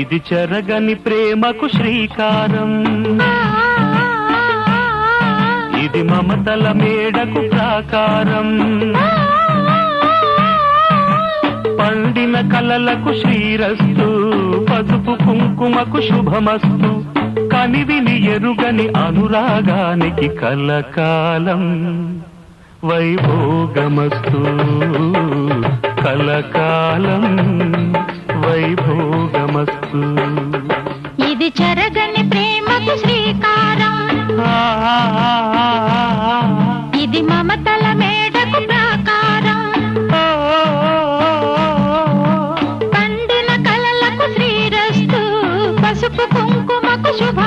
ఇది చెరగని ప్రేమకు శ్రీకారం, ఇది మమతల మేడకు ప్రాకారం, పండిన కలలకు శ్రీరస్తు, పసుపు కుంకుమకు శుభమస్తు, కనివిని ఎరుగని అనురాగానికి కలకాలం వైభోగమస్తు, కలకాలం వైభోగమస్తు. ఇది చెరగని ప్రేమకు శ్రీకారం, ఇది మమతల మేడకు ప్రాకారం, పండిన కలలకు శ్రీరస్తు, పసుపు కుంకుమకు శుభ